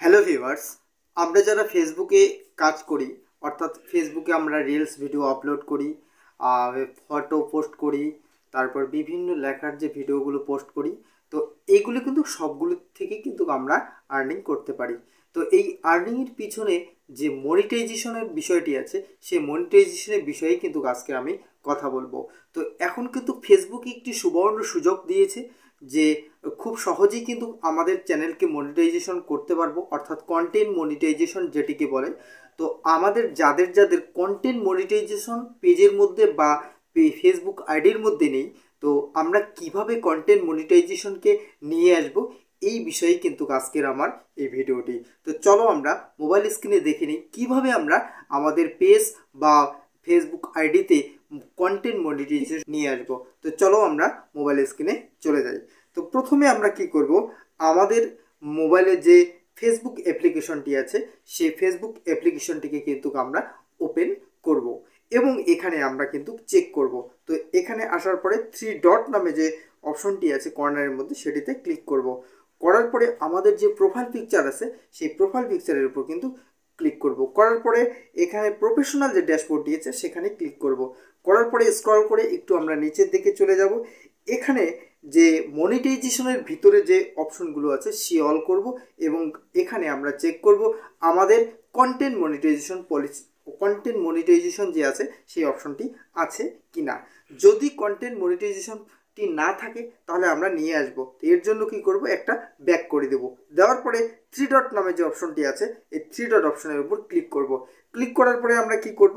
Hello viewers, আমরা যারা ফেসবুকে কাজ করি, অর্থাৎ ফেসবুকে আমরা রিলস ভিডিও আপলোড করি, ফটো পোস্ট করি, তারপর বিভিন্ন লেখার যে ভিডিওগুলো পোস্ট করি, তো এইগুলো কিন্তু সবগুলো থেকে কিন্তু আমরা আর্নিং করতে পারি। তো এই আর্নিংয়ের পিছনে যে মনিটাইজেশনের বিষয়টি আছে, সেই মনিটাইজেশনের বিষয়ে কিন্তু আজকে আমি কথা বলবো। তো এখন কিন্তু ফেসবুক একটি সুবর্ণ সুযোগ দিয়েছে যে খুব সহজেই কিন্তু আমাদের চ্যানেলকে মনিটাইজেশন করতে পারবো, অর্থাৎ কন্টেন্ট মনিটাইজেশন যেটিকে বলে। তো আমাদের যাদের যাদের কন্টেন্ট মনিটাইজেশন পেজের মধ্যে বা ফেসবুক আইডির মধ্যে নেই, তো আমরা কিভাবে কন্টেন্ট মনিটাইজেশনকে নিয়ে আসব, এই বিষয়ে কিন্তু আজকের আমার এই ভিডিওটি। তো চলো আমরা মোবাইল স্ক্রিনে দেখে নিই কীভাবে আমরা আমাদের পেজ বা ফেসবুক আইডিতে কন্টেন্ট মনিটাইজেশন নিয়ে আসবো। তো চলো আমরা মোবাইল স্ক্রিনে চলে যাই। তো প্রথমে আমরা কি করব, আমাদের মোবাইলে যে ফেসবুক অ্যাপ্লিকেশনটি আছে সেই ফেসবুক অ্যাপ্লিকেশনটিকে কিন্তু আমরা ওপেন করব এবং এখানে আমরা কিন্তু চেক করব। তো এখানে আসার পরে 3 ডট নামে যে অপশনটি আছে কর্নারের মধ্যে, সেটিতে ক্লিক করব। করার পরে আমাদের যে প্রোফাইল পিকচার আছে সেই প্রোফাইল পিকচারের উপর কিন্তু ক্লিক করব। করার পরে এখানে প্রফেশনাল যে ড্যাশবোর্ডটি আছে সেখানে ক্লিক করব। করার পরে স্ক্রল করে একটু আমরা নিচের দিকে চলে যাব। এখানে যে মনিটাইজেশনের ভিতরে যে অপশনগুলো আছে সে অল করব এবং এখানে আমরা চেক করব আমাদের content monetization policy, content monetization যে আছে সেই অপশনটি আছে কি না। যদি কন্টেন্ট মনিটাইজেশনটি না থাকে তাহলে আমরা নিয়ে আসব। এর জন্য কি করব, একটা ব্যাক করে দেব। দেওয়ার পরে 3 ডট নামে যে অপশনটি আছে এই 3 ডট অপশনের উপর ক্লিক করব। ক্লিক করার পরে আমরা কি করব,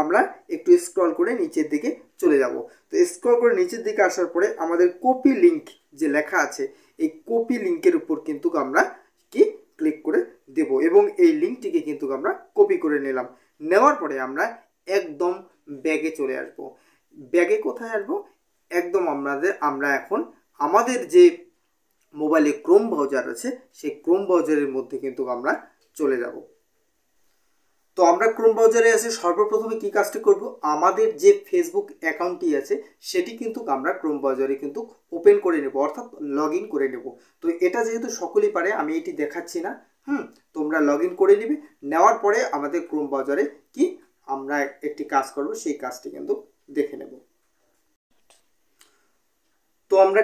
আমরা একটু স্ক্রল করে নিচের দিকে চলে যাব। তো স্ক্রল করে নিচের দিকে আসার পরে আমাদের কপি লিঙ্ক যে লেখা আছে এই কপি লিঙ্কের উপর কিন্তু আমরা কি ক্লিক করে দেব এবং এই লিঙ্কটিকে কিন্তু আমরা কপি করে নিলাম। নেওয়ার পরে আমরা একদম ব্যাগে চলে আসব। ব্যাগে কোথায় আসব, একদম আমরা এখন আমাদের যে মোবাইলে ক্রোম ব্রাউজার আছে সেই ক্রোম ব্রাউজারের মধ্যে কিন্তু আমরা চলে যাব। তো আমরা ক্রোম ব্রাউজারে এসে সর্বপ্রথমে কি কাজটি করব, আমাদের যে ফেসবুক অ্যাকাউন্টটি আছে সেটি কিন্তু আমরা ক্রোম ব্রাউজারে কিন্তু ওপেন করে নেব, অর্থাৎ লগ ইন করে নেব। তো এটা যেহেতু সকলেই পারে আমি এটি দেখাচ্ছি না, তোমরা লগ ইন করে নিবে। নেওয়ার পরে আমাদের ক্রোম ব্রাউজারে কি আমরা একটি কাজ করব, সেই কাজটি কিন্তু দেখে নেব। তো আমরা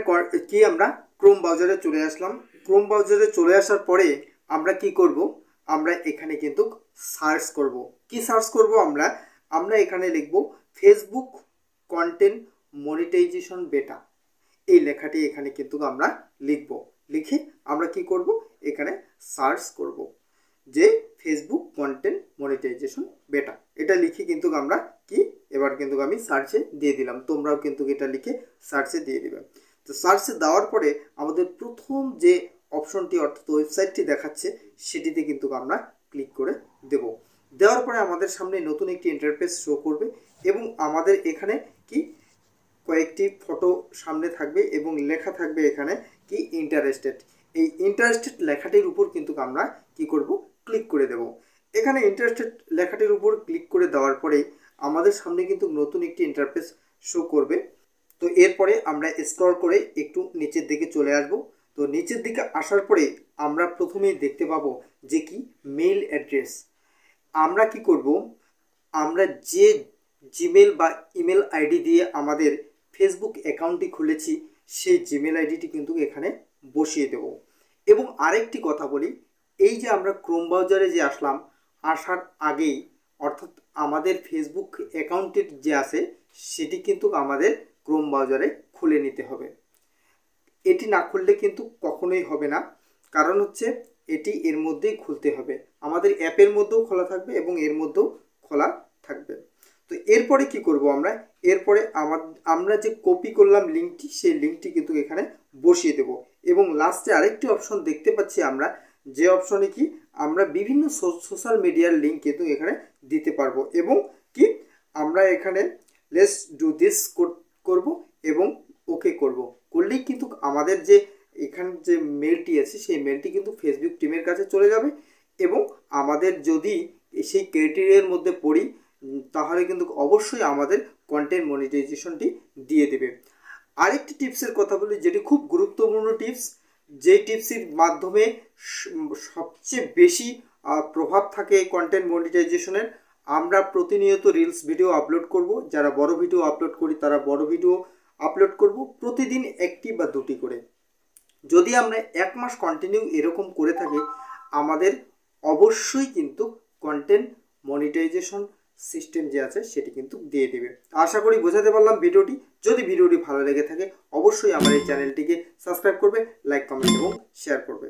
ক্রোম ব্রাউজারে চলে আসলাম। ক্রোম ব্রাউজারে চলে আসার পরে আমরা কি করব, আমরা এখানে কিন্তু সার্চ করব। কি সার্চ করব, আমরা এখানে লিখব ফেসবুক কন্টেন্ট মনিটাইজেশন বেটা, এই লেখাটি এখানে কিন্তু আমরা লিখব। লিখে আমরা কি করব, এখানে সার্চ করব যে ফেসবুক কন্টেন্ট মনিটাইজেশন বেটা, এটা লিখে কিন্তু আমরা কি এবার কিন্তু আমি সার্চে দিয়ে দিলাম। তোমরাও কিন্তু এটা লিখে সার্চে দিয়ে দিবে। তো সার্চে দেওয়ার পরে আমাদের প্রথম যে অপশনটি অর্থাৎ ওয়েবসাইটটি দেখাচ্ছে সেটিতে কিন্তু আমরা ক্লিক করে দেব। দেওয়ার পরে আমাদের সামনে নতুন একটি ইন্টারফেস শো করবে এবং আমাদের এখানে কি কয়েকটি ফটো সামনে থাকবে এবং লেখা থাকবে এখানে কি ইন্টারেস্টেড। এই ইন্টারেস্টেড লেখাটির উপর কিন্তু আমরা কি করব, ক্লিক করে দেব। এখানে ইন্টারেস্টেড লেখাটির উপর ক্লিক করে দেওয়ার পরে আমাদের সামনে কিন্তু নতুন একটি ইন্টারফেস শো করবে। তো এরপরে আমরা স্ক্রল করে একটু নিচের দিকে চলে আসব। তো নিচের দিকে আসার পরে আমরা প্রথমেই দেখতে পাবো যে কি মেইল অ্যাড্রেস। আমরা কি করব, আমরা যে জিমেল বা ইমেল আইডি দিয়ে আমাদের ফেসবুক অ্যাকাউন্টটি খুলেছি সেই জিমেল আইডিটি কিন্তু এখানে বসিয়ে দেব। এবং আরেকটি কথা বলি, এই যে আমরা ক্রোম ব্রাউজারে যে আসার আগেই অর্থাৎ আমাদের ফেসবুক অ্যাকাউন্টের যে আছে সেটি কিন্তু আমাদের ক্রোম ব্রাউজারে খুলে নিতে হবে। এটি না খুললে কিন্তু কখনোই হবে না, কারণ হচ্ছে এটি এর মধ্যেই খুলতে হবে। আমাদের অ্যাপের মধ্যেও খোলা থাকবে এবং এর মধ্যেও খোলা থাকবে। তো এরপরে কি করব, এরপরে আমরা যে কপি করলাম লিঙ্কটি, সেই লিঙ্কটি কিন্তু এখানে বসিয়ে দেব। এবং লাস্টে আরেকটি অপশন দেখতে পাচ্ছি আমরা, যে অপশনে কি আমরা বিভিন্ন সোশ্যাল মিডিয়ার লিঙ্ক কিন্তু এখানে দিতে পারবো এবং কি আমরা এখানে লেটস ডু দিস করব এবং ওকে করলেই কিন্তু আমাদের যে এখানে যে মেলটি আছে সেই মেলটি কিন্তু ফেসবুক টিমের কাছে চলে যাবে এবং আমাদের যদি সেই ক্রাইটেরিয়ার মধ্যে পড়ি তাহলে কিন্তু অবশ্যই আমাদের কন্টেন্ট মনিটাইজেশনটি দিয়ে দেবে। আরেকটি টিপসের কথা বলি যেটি খুব গুরুত্বপূর্ণ টিপস, যে টিপসের মাধ্যমে সবচেয়ে বেশি প্রভাব থাকে কন্টেন্ট মনিটাইজেশনের, আমরা প্রতিনিয়ত রিলস ভিডিও আপলোড করব। যারা বড় ভিডিও আপলোড করি তারা বড় ভিডিও আপলোড করব, প্রতিদিন একটি বা দুটি করে। যদি আমরা 1 মাস কন্টিনিউ এরকম করে থাকি, আমাদের অবশ্যই কিন্তু কন্টেন্ট মনিটাইজেশন সিস্টেম যে আছে সেটি কিন্তু দিয়ে দেবে। আশা করি বোঝাতে পারলাম ভিডিওটি। যদি ভিডিওটি ভালো লেগে থাকে অবশ্যই আমার এই চ্যানেলটিকে সাবস্ক্রাইব করবে, লাইক, কমেন্ট এবং শেয়ার করবে।